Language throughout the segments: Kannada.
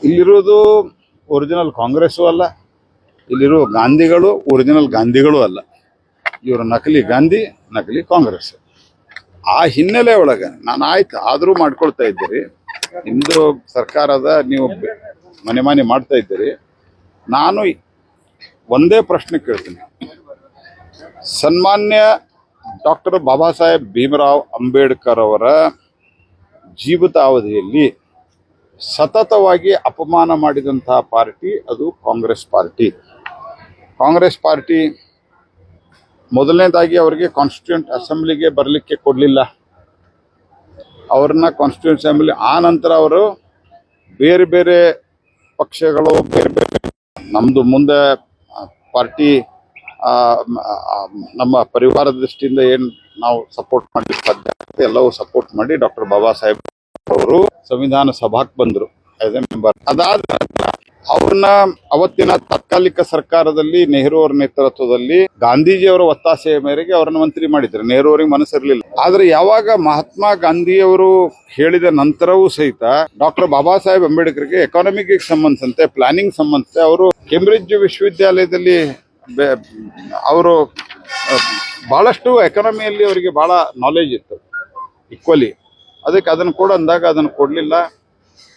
ಇಲ್ಲಿರೋದು ಒರಿಜಿನಲ್ ಕಾಂಗ್ರೆಸ್ಸು ಅಲ್ಲ, ಇಲ್ಲಿರೋ ಗಾಂಧಿಗಳು ಒರಿಜಿನಲ್ ಗಾಂಧಿಗಳು ಅಲ್ಲ. ಇವರು ನಕಲಿ ಗಾಂಧಿ, ನಕಲಿ ಕಾಂಗ್ರೆಸ್. ಆ ಹಿನ್ನೆಲೆ ಒಳಗೆ ನಾನು ಆಯ್ತು ಆದರೂ ಮಾಡ್ಕೊಳ್ತಾ ಇದ್ದೀರಿ. ನಿಮ್ಮದು ಸರ್ಕಾರದ ನೀವು ಮನೆ ಮಾಡ್ತಾ ಇದ್ದೀರಿ. ನಾನು ಒಂದೇ ಪ್ರಶ್ನೆ ಕೇಳ್ತೀನಿ. ಸನ್ಮಾನ್ಯ ಡಾಕ್ಟರ್ ಬಾಬಾ ಸಾಹೇಬ್ ಭೀಮರಾವ್ ಅಂಬೇಡ್ಕರ್ ಅವರ ಜೀವಿತಾವಧಿಯಲ್ಲಿ ಸತತವಾಗಿ ಅಪಮಾನ ಮಾಡಿದಂತಹ ಪಾರ್ಟಿ ಅದು ಕಾಂಗ್ರೆಸ್ ಪಾರ್ಟಿ. ಕಾಂಗ್ರೆಸ್ ಪಾರ್ಟಿ ಮೊದಲನೇದಾಗಿ ಅವರಿಗೆ ಕಾನ್ಸ್ಟಿಟ್ಯೂಂಟ್ ಅಸೆಂಬ್ಲಿಗೆ ಬರಲಿಕ್ಕೆ ಕೊಡಲಿಲ್ಲ. ಅವ್ರನ್ನ ಕಾನ್ಸ್ಟಿಟ್ಯೂಂಟ್ ಅಸೆಂಬ್ಲಿ ಆ ನಂತರ ಅವರು ಬೇರೆ ಬೇರೆ ಪಕ್ಷಗಳು ಬೇರೆ ಬೇರೆ ನಮ್ಮದು ಮುಂದೆ ಪಾರ್ಟಿ ನಮ್ಮ ಪರಿವಾರದ ದೃಷ್ಟಿಯಿಂದ ಏನು ನಾವು ಸಪೋರ್ಟ್ ಮಾಡಲಿಕ್ಕೆ ಸಾಧ್ಯ ಎಲ್ಲವೂ ಸಪೋರ್ಟ್ ಮಾಡಿ ಡಾಕ್ಟರ್ ಬಾಬಾ ಸಾಹೇಬ್ ಅವರು ಸಂವಿಧಾನ ಸಭಾಕ್ಕೆ ಬಂದರು ಆಸ್ ಎ ಮೆಂಬರ್. ಅದಾದ ಅವ್ರನ್ನ ಅವತ್ತಿನ ತಾತ್ಕಾಲಿಕ ಸರ್ಕಾರದಲ್ಲಿ ನೆಹರು ಅವರ ನೇತೃತ್ವದಲ್ಲಿ ಗಾಂಧೀಜಿಯವರ ಒತ್ತಾಸೆಯ ಮೇರೆಗೆ ಅವರನ್ನು ಮಂತ್ರಿ ಮಾಡಿದ್ರು. ನೆಹರು ಅವರಿಗೆ ಮನಸ್ಸಿರಲಿಲ್ಲ. ಆದ್ರೆ ಯಾವಾಗ ಮಹಾತ್ಮ ಗಾಂಧಿಯವರು ಹೇಳಿದ ನಂತರವೂ ಸಹಿತ ಡಾಕ್ಟರ್ ಬಾಬಾ ಸಾಹೇಬ್ ಅಂಬೇಡ್ಕರ್ಗೆ ಎಕಾನಮಿಗೆ ಸಂಬಂಧಿಸಿದಂತೆ ಪ್ಲಾನಿಂಗ್ ಸಂಬಂಧಿಸಿದಂತೆ ಅವರು ಕೇಂಬ್ರಿಡ್ಜ್ ವಿಶ್ವವಿದ್ಯಾಲಯದಲ್ಲಿ ಅವರು ಬಹಳಷ್ಟು ಎಕಾನಮಿಯಲ್ಲಿ ಅವರಿಗೆ ಬಹಳ ನಾಲೆಜ್ ಇತ್ತು ಈಕ್ವಲಿ. ಅದಕ್ಕೆ ಅದನ್ನು ಕೊಡು ಅಂದಾಗ ಅದನ್ನು ಕೊಡಲಿಲ್ಲ.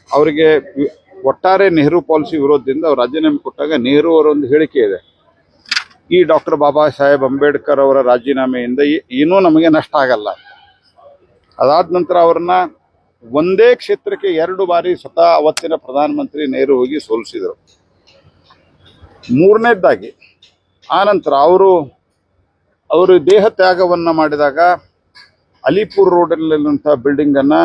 ಅವರಿಗೆ ಒಟ್ಟಾರೆ ನೆಹರು ಪಾಲಿಸಿ ವಿರೋಧದಿಂದ ಅವ್ರು ರಾಜೀನಾಮೆ ಕೊಟ್ಟಾಗ ನೆಹರು ಅವರ ಒಂದು ಹೇಳಿಕೆ ಇದೆ, ಈ ಡಾಕ್ಟರ್ ಬಾಬಾ ಸಾಹೇಬ್ ಅಂಬೇಡ್ಕರ್ ಅವರ ರಾಜೀನಾಮೆಯಿಂದ ಏನೂ ನಮಗೆ ನಷ್ಟ ಆಗಲ್ಲ. ಅದಾದ ನಂತರ ಅವ್ರನ್ನ ಒಂದೇ ಕ್ಷೇತ್ರಕ್ಕೆ 2 ಬಾರಿ ಸ್ವತಃ ಅವತ್ತಿನ ಪ್ರಧಾನಮಂತ್ರಿ ನೆಹರು ಹೋಗಿ ಸೋಲಿಸಿದರು. ಮೂರನೇದಾಗಿ ಆನಂತರ ಅವರು ದೇಹ ತ್ಯಾಗವನ್ನು ಮಾಡಿದಾಗ ಅಲಿಪುರ್ ರೋಡಲ್ಲಿರುವಂಥ ಬಿಲ್ಡಿಂಗನ್ನು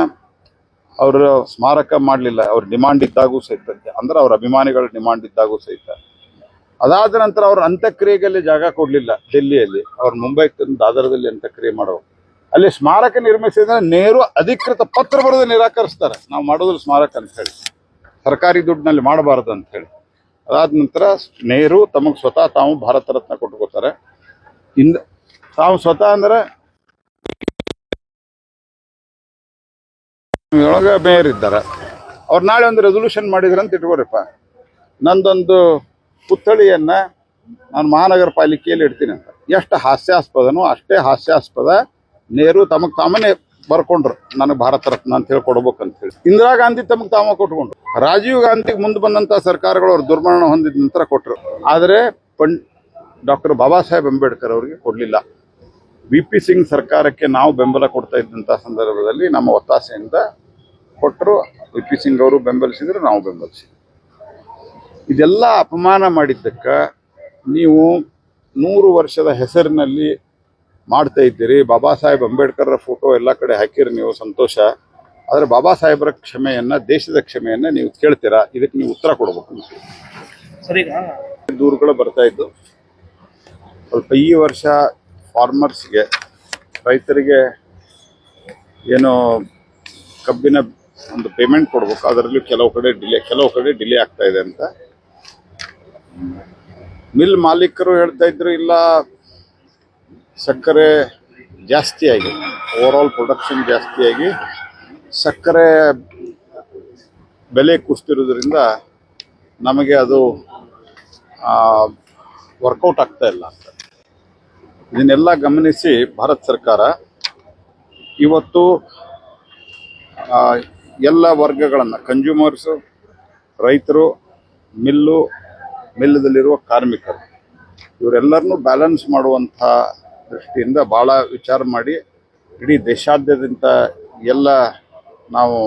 ಅವರ ಸ್ಮಾರಕ ಮಾಡಲಿಲ್ಲ. ಅವ್ರ ಡಿಮಾಂಡ್ ಇದ್ದಾಗೂ ಸಹಿತ, ಅಂದ್ರೆ ಅವ್ರ ಅಭಿಮಾನಿಗಳ ಡಿಮಾಂಡ್ ಇದ್ದಾಗೂ ಸಹಿತ. ಅದಾದ ನಂತರ ಅವ್ರ ಅಂತ್ಯಕ್ರಿಯೆಗೆ ಜಾಗ ಕೊಡಲಿಲ್ಲ. ಡೆಲ್ಲಿಯಲ್ಲಿ ಅವ್ರು ಮುಂಬೈಗೆ ತಂದು ದಾದರದಲ್ಲಿ ಅಂತ್ಯಕ್ರಿಯೆ ಮಾಡೋರು. ಅಲ್ಲಿ ಸ್ಮಾರಕ ನಿರ್ಮಿಸಿದ್ರೆ ನೆಹರು ಅಧಿಕೃತ ಪತ್ರ ಬರೆದು ನಿರಾಕರಿಸ್ತಾರೆ, ನಾವು ಮಾಡೋದಿಲ್ಲ ಸ್ಮಾರಕ ಅಂತ ಹೇಳಿ, ಸರ್ಕಾರಿ ದುಡ್ಡಿನಲ್ಲಿ ಮಾಡಬಾರ್ದು ಅಂತ ಹೇಳಿ. ಅದಾದ ನಂತರ ನೆಹರು ತಮಗೆ ಸ್ವತಃ ತಾವು ಭಾರತ ರತ್ನ ಕೊಟ್ಕೋತಾರೆ. ತಾವು ಸ್ವತಃ ಅಂದ್ರೆ ಒಳಗ ಮೇಯರ್ ಇದ್ದಾರೆ. ಅವ್ರು ನಾಳೆ ಒಂದು ರೆಸೊಲ್ಯೂಷನ್ ಮಾಡಿದ್ರಂತ ಇಟ್ಕೋರಿಪ್ಪ, ನಂದೊಂದು ಪುತ್ಥಳಿಯನ್ನ ನಾನು ಮಹಾನಗರ ಪಾಲಿಕೆಯಲ್ಲಿ ಇಡ್ತೀನಿ ಅಂತ. ಎಷ್ಟು ಹಾಸ್ಯಾಸ್ಪದನೋ ಅಷ್ಟೇ ಹಾಸ್ಯಾಸ್ಪದ ನೆಹರು ತಮಗೆ ತಾಮನೇ ಬರ್ಕೊಂಡ್ರು, ನನಗೆ ಭಾರತ ರತ್ನ ಅಂತ ಹೇಳಿ ಕೊಡ್ಬೇಕಂತ ಹೇಳಿ. ಇಂದಿರಾ ಗಾಂಧಿ ತಮಗೆ ತಾಮ ಕೊಟ್ಕೊಂಡ್ರು. ರಾಜೀವ್ ಗಾಂಧಿಗೆ ಮುಂದೆ ಬಂದಂಥ ಸರ್ಕಾರಗಳು ಅವ್ರು ದುರ್ಮರಣ ಹೊಂದಿದ ನಂತರ ಕೊಟ್ಟರು. ಆದರೆ ಡಾಕ್ಟರ್ ಬಾಬಾ ಸಾಹೇಬ್ ಅಂಬೇಡ್ಕರ್ ಅವರಿಗೆ ಕೊಡಲಿಲ್ಲ. VP ಸಿಂಗ್ ಸರ್ಕಾರಕ್ಕೆ ನಾವು ಬೆಂಬಲ ಕೊಡ್ತಾ ಇದ್ದಂಥ ಸಂದರ್ಭದಲ್ಲಿ ನಮ್ಮ ಒತ್ತಾಸೆಯಿಂದ ಕೊಟ್ಟರು. VP ಸಿಂಗ್ ಅವರು ಬೆಂಬಲಿಸಿದ್ರು, ನಾವು ಬೆಂಬಲಿಸಿದ್ವಿ. ಇದೆಲ್ಲ ಅಪಮಾನ ಮಾಡಿದ್ದಕ್ಕೆ ನೀವು 100 ವರ್ಷದ ಹೆಸರಿನಲ್ಲಿ ಮಾಡ್ತಾ ಇದ್ದೀರಿ. ಬಾಬಾ ಸಾಹೇಬ್ ಅಂಬೇಡ್ಕರ್ ಫೋಟೋ ಎಲ್ಲ ಕಡೆ ಹಾಕಿರಿ ನೀವು, ಸಂತೋಷ. ಆದರೆ ಬಾಬಾ ಸಾಹೇಬರ ಕ್ಷಮೆಯನ್ನು, ದೇಶದ ಕ್ಷಮೆಯನ್ನು ನೀವು ಕೇಳ್ತೀರಾ? ಇದಕ್ಕೆ ನೀವು ಉತ್ತರ ಕೊಡಬೇಕು. ದೂರುಗಳು ಬರ್ತಾ ಇದ್ದು ಸ್ವಲ್ಪ ಈ ವರ್ಷ ಫಾರ್ಮರ್ಸ್ಗೆ, ರೈತರಿಗೆ ಏನೋ ಕಬ್ಬಿನ ಒಂದು ಪೇಮೆಂಟ್ ಕೊಡ್ಬೇಕು, ಅದರಲ್ಲೂ ಕೆಲವು ಕಡೆ ಡಿಲೇ ಆಗ್ತಾ ಇದೆ ಅಂತ ಮಿಲ್ ಮಾಲೀಕರು ಹೇಳ್ತಾ ಇದ್ರು. ಇಲ್ಲ, ಸಕ್ಕರೆ ಜಾಸ್ತಿಯಾಗಿ, ಓವರಾಲ್ ಪ್ರೊಡಕ್ಷನ್ ಜಾಸ್ತಿಯಾಗಿ ಸಕ್ಕರೆ ಬೆಲೆ ಕುಸಿತಿರೋದ್ರಿಂದ ನಮಗೆ ಅದು ವರ್ಕೌಟ್ ಆಗ್ತಾ ಇಲ್ಲ ಅಂತ. ಇದನ್ನೆಲ್ಲ ಗಮನಿಸಿ ಭಾರತ ಸರ್ಕಾರ ಇವತ್ತು ಎಲ್ಲ ವರ್ಗಗಳನ್ನು, ಕನ್ಸ್ಯೂಮರ್ಸು, ರೈತರು, ಮಿಲ್ಲದಲ್ಲಿರುವ ಕಾರ್ಮಿಕರು, ಇವರೆಲ್ಲರನ್ನೂ ಬ್ಯಾಲೆನ್ಸ್ ಮಾಡುವಂಥ ದೃಷ್ಟಿಯಿಂದ ಭಾಳ ವಿಚಾರ ಮಾಡಿ ಇಡೀ ದೇಶಾದ್ಯಂತ ಎಲ್ಲ ನಾವು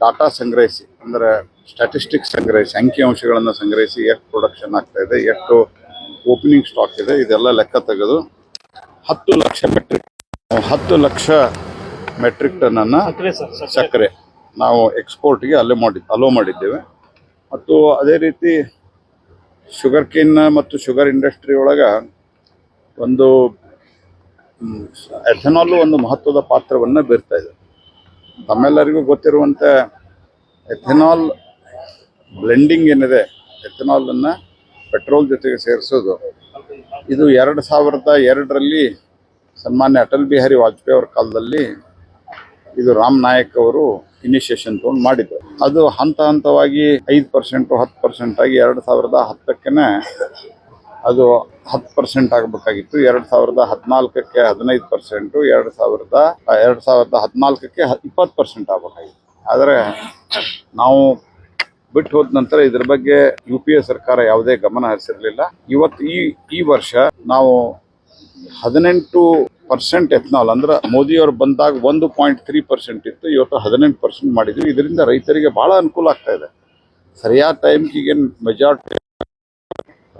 ಡಾಟಾ ಸಂಗ್ರಹಿಸಿ, ಅಂದರೆ ಸ್ಟ್ಯಾಟಿಸ್ಟಿಕ್ಸ್ ಸಂಗ್ರಹಿಸಿ, ಅಂಕಿಅಂಶಗಳನ್ನು ಸಂಗ್ರಹಿಸಿ ಎಷ್ಟು ಪ್ರೊಡಕ್ಷನ್ ಆಗ್ತಾ ಇದೆ, ಎಷ್ಟು ಓಪನಿಂಗ್ ಸ್ಟಾಕ್ ಇದೆ, ಇದೆಲ್ಲ ಲೆಕ್ಕ ತೆಗೆದು 10 ಲಕ್ಷ ಮೆಟ್ರಿಕ್ ಟನ್ನನ್ನು ಸಕ್ಕರೆ ನಾವು ಎಕ್ಸ್ಪೋರ್ಟ್ಗೆ ಅಲೋ ಮಾಡಿದ್ದೇವೆ. ಮತ್ತು ಅದೇ ರೀತಿ ಶುಗರ್ ಕೇನ್ ಮತ್ತು ಶುಗರ್ ಇಂಡಸ್ಟ್ರಿ ಒಳಗೆ ಒಂದು ಎಥೆನಾಲ್ ಒಂದು ಮಹತ್ವದ ಪಾತ್ರವನ್ನು ಬೀರ್ತಾ ಇದೆ. ತಮ್ಮೆಲ್ಲರಿಗೂ ಗೊತ್ತಿರುವಂತೆ ಎಥೆನಾಲ್ ಬ್ಲೆಂಡಿಂಗ್ ಏನಿದೆ, ಎಥೆನಾಲನ್ನು ಪೆಟ್ರೋಲ್ ಜೊತೆಗೆ ಸೇರಿಸೋದು, ಇದು 2002ರಲ್ಲಿ ಸನ್ಮಾನ್ಯ ಅಟಲ್ ಬಿಹಾರಿ ವಾಜಪೇಯಿ ಅವರ ಕಾಲದಲ್ಲಿ ಇದು ರಾಮ್ ನಾಯಕ್ ಅವರು ಇನಿಷಿಯೇಷನ್ ತಗೊಂಡು ಮಾಡಿದ್ರು. ಅದು ಹಂತ ಹಂತವಾಗಿ 5% 10% ಆಗಿ 2010ಕ್ಕೆ ಅದು 10% ಆಗಬೇಕಾಗಿತ್ತು. 2014ಕ್ಕೆ 15%, 2014ಕ್ಕೆ 20% ಆಗಬೇಕಾಗಿತ್ತು. ಆದರೆ ನಾವು ಬಿಟ್ಟು ಹೋದ ನಂತರ ಇದ್ರ ಬಗ್ಗೆ UPA ಸರ್ಕಾರ ಯಾವುದೇ ಗಮನ ಹರಿಸಿರಲಿಲ್ಲ. ಇವತ್ತು ಈ ವರ್ಷ ನಾವು 18% ಎಥನಾಲ್ ಅಂದ್ರೆ ಮೋದಿಯವರು ಬಂದಾಗ 1.3% ಇತ್ತು, ಇವತ್ತು 18% ಮಾಡಿದ್ವಿ. ಇದರಿಂದ ರೈತರಿಗೆ ಬಹಳ ಅನುಕೂಲ ಆಗ್ತಾ ಇದೆ. ಸರಿಯಾದ ಟೈಮ್ಗೆ ಮೆಜಾರಿಟಿ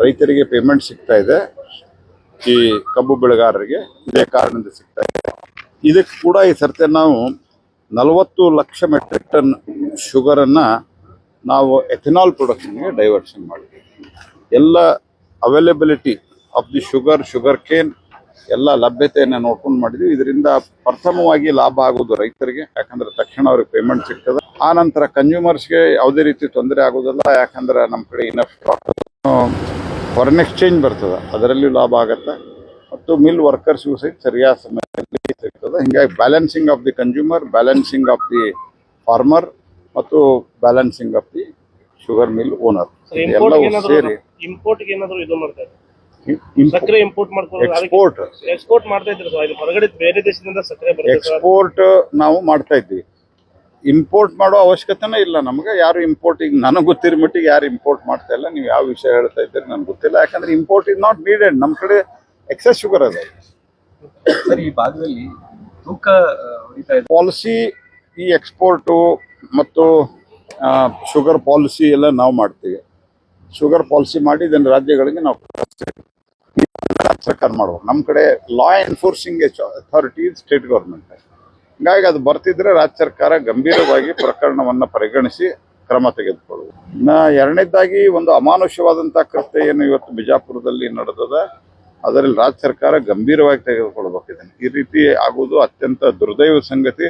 ರೈತರಿಗೆ ಪೇಮೆಂಟ್ ಸಿಗ್ತಾ ಇದೆ. ಈ ಕಬ್ಬು ಬೆಳೆಗಾರರಿಗೆ ಇದೇ ಕಾರಣದಿಂದ ಸಿಗ್ತಾ ಇದೆ. ಇದಕ್ಕೆ ಕೂಡ ಈ ಸರ್ತಿ ನಾವು 40 ಲಕ್ಷ ಮೆಟ್ರಿಕ್ ಟನ್ ಶುಗರನ್ನು ನಾವು ಎಥೆನಾಲ್ ಪ್ರೊಡಕ್ಷನ್ಗೆ ಡೈವರ್ಷನ್ ಮಾಡಿದ್ವಿ. ಎಲ್ಲ availability of the sugar cane ಎಲ್ಲ ಲಭ್ಯತೆಯನ್ನು ನೋಡ್ಕೊಂಡು ಮಾಡಿದ್ವಿ. ಇದರಿಂದ ಪ್ರಥಮವಾಗಿ ಲಾಭ ಆಗೋದು ರೈತರಿಗೆ, ಯಾಕಂದ್ರೆ ತಕ್ಷಣ ಅವ್ರಿಗೆ ಪೇಮೆಂಟ್ ಸಿಗ್ತದೆ. ಆ ನಂತರ ಕನ್ಸ್ಯೂಮರ್ಸ್ಗೆ ಯಾವುದೇ ರೀತಿ ತೊಂದರೆ ಆಗೋದಿಲ್ಲ, ಯಾಕಂದ್ರೆ ನಮ್ಮ ಕಡೆ ಇನಫ್ ಫಾರಿನ್ ಎಕ್ಸ್ಚೇಂಜ್ ಬರ್ತದೆ, ಅದರಲ್ಲಿ ಲಾಭ ಆಗುತ್ತೆ. ಮತ್ತು ಮಿಲ್ ವರ್ಕರ್ಸ್ಗೂ ಸಹಿತ ಸರಿಯಾದ ಸಮಯದಲ್ಲಿ ಸಿಗ್ತದೆ. ಹೀಗಾಗಿ balancing of the consumer, balancing of the farmer ಮತ್ತು balancing of the sugar mill owner ಎಲ್ಲವೂ ಸೇರಿ ಸಕ್ಕರೆ ಇಂಪೋರ್ಟ್ ಎಕ್ಸ್ಪೋರ್ಟ್ ಮಾಡ್ತಾ ಇದ್ರು. ಹೊರಗಡೆ ಬೇರೆ ದೇಶದಿಂದ ಸಕ್ಕರೆ ಎಕ್ಸ್ಪೋರ್ಟ್ ನಾವು ಮಾಡ್ತಾ ಇದ್ವಿ. ಇಂಪೋರ್ಟ್ ಮಾಡೋ ಅವಶ್ಯಕತೆನೇ ಇಲ್ಲ ನಮಗೆ. ಯಾರು ಇಂಪೋರ್ಟ್, ಈಗ ನನಗೆ ಗೊತ್ತಿರೋ ಮಟ್ಟಿಗೆ ಯಾರು ಇಂಪೋರ್ಟ್ ಮಾಡ್ತಾ ಇಲ್ಲ. ನೀವು ಯಾವ ವಿಷಯ ಹೇಳ್ತಾ ಇದ್ದೀರಿ ನನಗೆ ಗೊತ್ತಿಲ್ಲ, ಯಾಕಂದ್ರೆ ಇಂಪೋರ್ಟ್ ಇಸ್ ನಾಟ್ ನೀಡೆಡ್. ನಮ್ಮ ಕಡೆ ಎಕ್ಸೆಸ್ ಶುಗರ್ ಅದ. ಸರ್, ಈ ಭಾಗದಲ್ಲಿ ತೂಕ ಪಾಲಿಸಿ, ಈ ಎಕ್ಸ್ಪೋರ್ಟು ಮತ್ತು ಶುಗರ್ ಪಾಲಿಸಿ ಎಲ್ಲ ನಾವು ಮಾಡ್ತೀವಿ. ಶುಗರ್ ಪಾಲಿಸಿ ಮಾಡಿ ಇದನ್ನು ರಾಜ್ಯಗಳಿಗೆ ನಾವು ಸರ್ಕಾರ ಮಾಡ್ಬೇಕು. ನಮ್ಮ ಕಡೆ ಲಾ ಎನ್ಫೋರ್ಸಿಂಗ್ ಅಥಾರಿಟಿ ಸ್ಟೇಟ್ ಗೌರ್ಮೆಂಟ್. ಹೀಗಾಗಿ ಅದು ಬರ್ತಿದ್ರೆ ರಾಜ್ಯ ಸರ್ಕಾರ ಗಂಭೀರವಾಗಿ ಪ್ರಕರಣವನ್ನು ಪರಿಗಣಿಸಿ ಕ್ರಮ ತೆಗೆದುಕೊಳ್ಳುವುದು. ಇನ್ನು ಎರಡನೇದಾಗಿ ಒಂದು ಅಮಾನುಷ್ಯವಾದಂಥ ಕೃತ್ಯ ಏನು ಇವತ್ತು ಬಿಜಾಪುರದಲ್ಲಿ ನಡೆದದ, ಅದರಲ್ಲಿ ರಾಜ್ಯ ಸರ್ಕಾರ ಗಂಭೀರವಾಗಿ ತೆಗೆದುಕೊಳ್ಬೇಕಿದೆ. ಈ ರೀತಿ ಆಗುವುದು ಅತ್ಯಂತ ದುರ್ದೈವ ಸಂಗತಿ.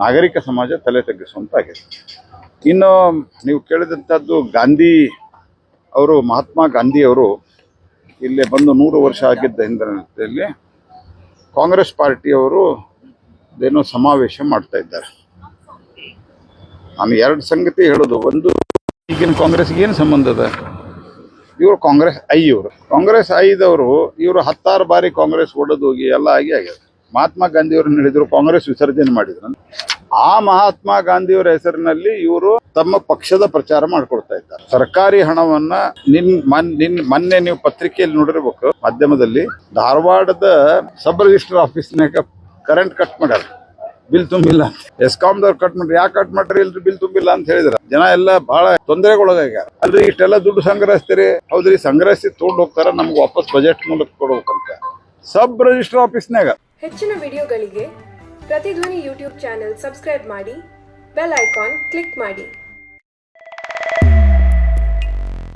ನಾಗರಿಕ ಸಮಾಜ ತಲೆ ತಗ್ಗಿಸುವಂತಾಗಿದೆ. ಇನ್ನು ನೀವು ಕೇಳಿದಂಥದ್ದು ಗಾಂಧಿ ಅವರು, ಮಹಾತ್ಮ ಗಾಂಧಿ ಅವರು ಇಲ್ಲೇ ಬಂದು 100 ವರ್ಷ ಆಗಿದ್ದ ಹಿನ್ನೆಲೆಯಲ್ಲಿ ಕಾಂಗ್ರೆಸ್ ಪಾರ್ಟಿಯವರು ಏನೋ ಸಮಾವೇಶ ಮಾಡ್ತಾ ಇದ್ದಾರೆ. ನಾನು 2 ಸಂಗತಿ ಹೇಳೋದು. ಒಂದು, ಈಗಿನ ಕಾಂಗ್ರೆಸ್ಗೆ ಏನು ಸಂಬಂಧ ಅದ? ಇವರು ಕಾಂಗ್ರೆಸ್ ಕಾಂಗ್ರೆಸ್ ಐದವರು ಇವರು 16 ಬಾರಿ ಕಾಂಗ್ರೆಸ್ ಒಡೆದು ಹೋಗಿ ಎಲ್ಲ ಆಗ್ಯದ. ಮಹಾತ್ಮ ಗಾಂಧಿಯವ್ರನ್ನ ಹೇಳಿದ್ರು, ಕಾಂಗ್ರೆಸ್ ವಿಸರ್ಜನೆ ಮಾಡಿದ್ರು. ಆ ಮಹಾತ್ಮ ಗಾಂಧಿಯವರ ಹೆಸರಿನಲ್ಲಿ ಇವರು ತಮ್ಮ ಪಕ್ಷದ ಪ್ರಚಾರ ಮಾಡ್ಕೊಳ್ತಾ ಇದ್ದಾರೆ. ಸರ್ಕಾರಿ ಹಣವನ್ನ ಮೊನ್ನೆ ನೀವು ಪತ್ರಿಕೆಯಲ್ಲಿ ನೋಡಿರ್ಬೇಕು, ಮಾಧ್ಯಮದಲ್ಲಿ, ಧಾರವಾಡದ ಸಬ್ ರಿಜಿಸ್ಟರ್ ಆಫೀಸ್ನಾಗ ಕರೆಂಟ್ ಕಟ್ ಮಾಡ್ಯಾರ, ಬಿಲ್ ತುಂಬಿಲ್ಲ. ಎಸ್ಕಾಂದವ್ರು ಕಟ್ ಮಾಡ್ರಿ. ಯಾಕೆ ಕಟ್ ಮಾಡ್ರಿ? ಇಲ್ರಿ ಬಿಲ್ ತುಂಬಿಲ್ಲ ಅಂತ ಹೇಳಿದ್ರ. ಜನ ಎಲ್ಲ ಬಹಳ ತೊಂದರೆಗೊಳಗಾಗ್ಯಾರ. ಅಲ್ರಿ ಇಷ್ಟೆಲ್ಲ ದುಡ್ಡು ಸಂಗ್ರಹಿಸ್ತೀರಿ? ಹೌದ್ರಿ, ಸಂಗ್ರಹಿಸಿ ತಗೊಂಡು ಹೋಗ್ತಾರ, ನಮ್ಗೆ ವಾಪಸ್ ಬಜೆಟ್ ಮೂಲಕ ಕೊಡ್ಬೇಕಂತ ಸಬ್ ರಿಜಿಸ್ಟರ್ ಆಫೀಸ್ನಾಗ. ಹೆಚ್ಚಿನ ವಿಡಿಯೋಗಳಿಗೆ ಪ್ರತಿಧ್ವನಿ ಯೂಟ್ಯೂಬ್ ಚಾನೆಲ್ ಸಬ್ಸ್ಕ್ರೈಬ್ ಮಾಡಿ, ಬೆಲ್ ಐಕಾನ್ ಕ್ಲಿಕ್ ಮಾಡಿ.